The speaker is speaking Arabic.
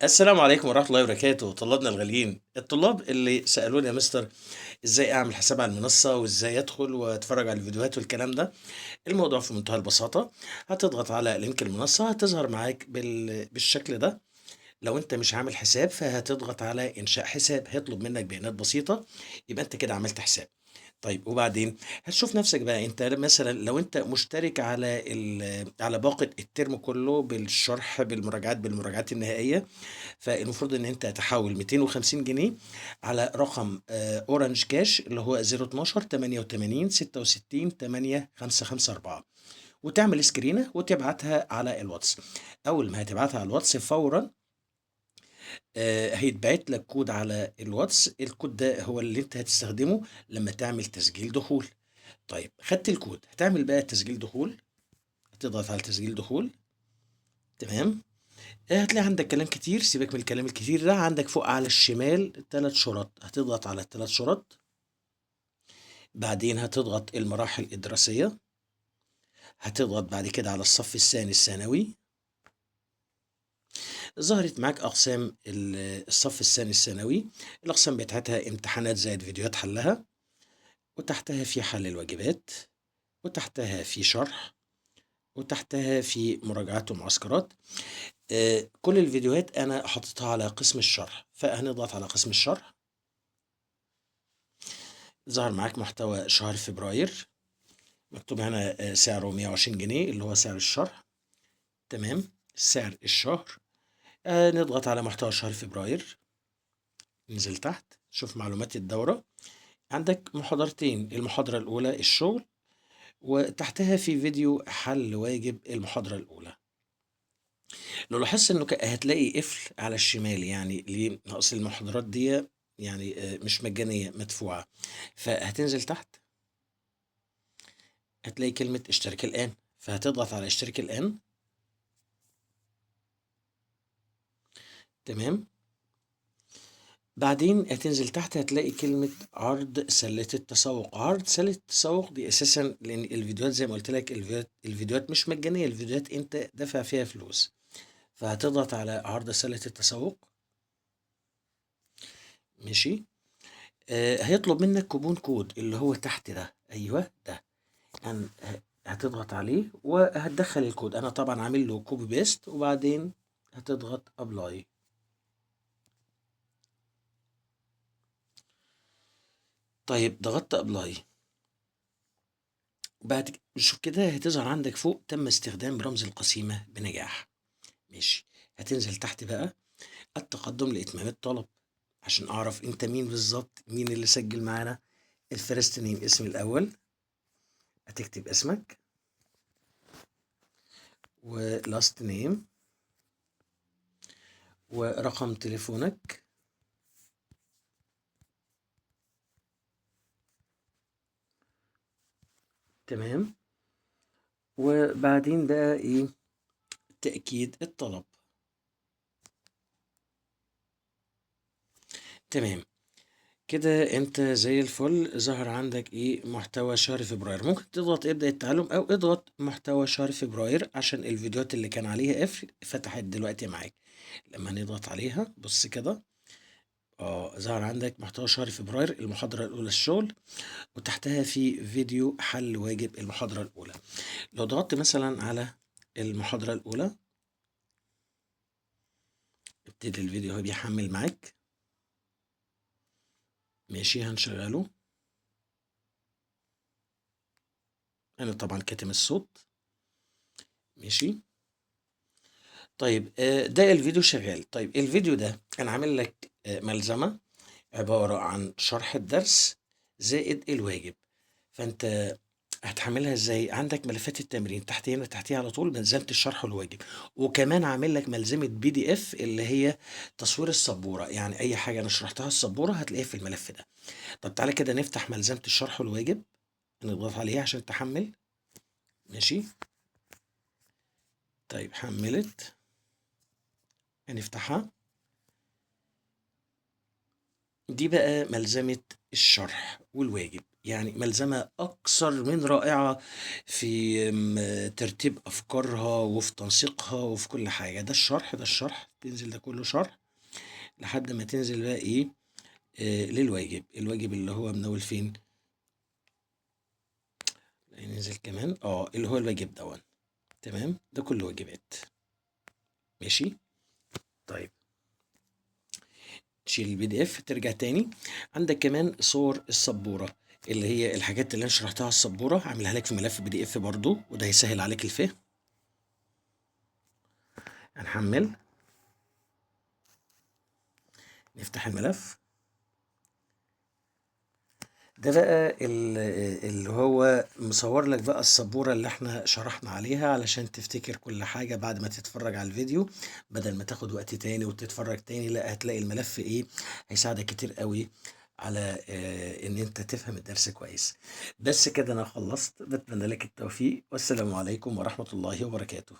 السلام عليكم ورحمة الله وبركاته طلابنا الغاليين الطلاب اللي سألوني يا مستر ازاي اعمل حساب على المنصة وازاي ادخل واتفرج على الفيديوهات والكلام ده. الموضوع في منتهى البساطة. هتضغط على لينك المنصة هتظهر معاك بالشكل ده. لو انت مش عامل حساب فهتضغط على انشاء حساب، هيطلب منك بيانات بسيطة، يبقى انت كده عملت حساب. طيب وبعدين هتشوف نفسك بقى انت مثلا لو انت مشترك على على باقة الترم كله بالشرح بالمراجعات النهائية، فالمفروض ان انت تحول 250 جنيه على رقم اورنج كاش اللي هو 012 88 66 8 554، وتعمل سكرينه وتبعتها على الواتس. اول ما هتبعتها على الواتس فورا هيتبعت لك كود على الواتس. الكود ده هو اللي انت هتستخدمه لما تعمل تسجيل دخول. طيب خدت الكود هتعمل بقى تسجيل دخول، هتضغط على تسجيل دخول. تمام. هتلاقي عندك كلام كتير، سيبك من الكلام الكتير ده. عندك فوق على الشمال 3 شرط، هتضغط على ال3 شرط. بعدين هتضغط المراحل الدراسية، هتضغط بعد كده على الصف الثاني الثانوي. ظهرت معاك أقسام الصف الثاني الثانوي. الأقسام بتاعتها امتحانات زائد فيديوهات حلها، وتحتها في حل الواجبات، وتحتها في شرح، وتحتها في مراجعات ومعسكرات. كل الفيديوهات أنا حطيتها على قسم الشرح، فهنضغط على قسم الشرح. ظهر معاك محتوى شهر فبراير، مكتوب هنا سعره 120 جنيه اللي هو سعر الشرح. تمام. سعر الشهر. نضغط على محتوى شهر فبراير. ننزل تحت شوف معلومات الدورة. عندك محاضرتين، المحاضرة الأولى الشغل، وتحتها في فيديو حل واجب المحاضرة الأولى. لو لاحظت انه هتلاقي قفل على الشمال، يعني ليه؟ ناقص المحاضرات دي يعني مش مجانية، مدفوعة. فهتنزل تحت هتلاقي كلمة اشترك الآن، فهتضغط على اشترك الآن. تمام. بعدين هتنزل تحت هتلاقي كلمة عرض سلة التسوق. عرض سلة التسوق دي أساسا لأن الفيديوهات زي ما قلت لك الفيديوهات مش مجانية، الفيديوهات أنت دافع فيها فلوس. فهتضغط على عرض سلة التسوق. ماشي. هيطلب منك كوبون كود اللي هو تحت ده، أيوه ده. هتضغط عليه وهتدخل الكود. أنا طبعا عامل له كوبي بيست، وبعدين هتضغط أبلاي. طيب ضغطت أبلاي. بعد شوف كده هتظهر عندك فوق تم استخدام رمز القسيمة بنجاح. ماشي. هتنزل تحت بقى التقدم لإتمام الطلب، عشان أعرف أنت مين بالظبط، مين اللي سجل معانا. الفيرست نيم اسم الأول، هتكتب اسمك، ولاست نيم، ورقم تليفونك. تمام. وبعدين بقى إيه؟ تأكيد الطلب. تمام. كده انت زي الفل. ظهر عندك ايه؟ محتوى شهر فبراير. ممكن تضغط ابدأ التعلم او اضغط محتوى شهر فبراير عشان الفيديوهات اللي كان عليها قفل فتحت دلوقتي معاك. لما نضغط عليها بص كده، ظهر عندك محتوى شهر فبراير المحاضرة الأولى الشغل، وتحتها في فيديو حل واجب المحاضرة الأولى. لو ضغطت مثلا على المحاضرة الأولى ابتدي الفيديو هو بيحمل معاك. ماشي هنشغله. أنا طبعا كاتم الصوت. ماشي. طيب ده الفيديو شغال. طيب الفيديو ده انا عامل لك ملزمة عبارة عن شرح الدرس زائد الواجب. فانت هتحملها ازاي؟ عندك ملفات التمرين تحت هنا، تحتيها على طول ملزمة الشرح والواجب. وكمان عامل لك ملزمة PDF اللي هي تصوير السبورة، يعني اي حاجة انا شرحتها السبورة هتلاقيها في الملف ده. طب تعالى كده نفتح ملزمة الشرح والواجب، نضغط عليها عشان تحمل. ماشي. طيب حملت، هنفتحها. دي بقى ملزمة الشرح والواجب، يعني ملزمة أكثر من رائعة في ترتيب أفكارها وفي تنسيقها وفي كل حاجة. ده الشرح، ده الشرح تنزل ده كله شرح لحد ما تنزل بقى إيه للواجب. الواجب اللي هو من أول فين؟ ننزل كمان اللي هو الواجب دون. تمام، ده كله واجبات. ماشي. طيب تشيل البي دي اف، ترجع تاني. عندك كمان صور السبورة، اللي هي الحاجات اللي انا شرحتها على السبورة هعملها لك في ملف بي دي اف برضو، وده هيسهل عليك الفهم. هنحمل، نفتح الملف. ده بقى اللي هو مصور لك بقى السبورة اللي احنا شرحنا عليها علشان تفتكر كل حاجة بعد ما تتفرج على الفيديو، بدل ما تاخد وقت تاني وتتفرج تاني. لا، هتلاقي الملف ايه هيساعدك كتير قوي على ان انت تفهم الدرس كويس. بس كده انا خلصت، بتمنى لك التوفيق، والسلام عليكم ورحمة الله وبركاته.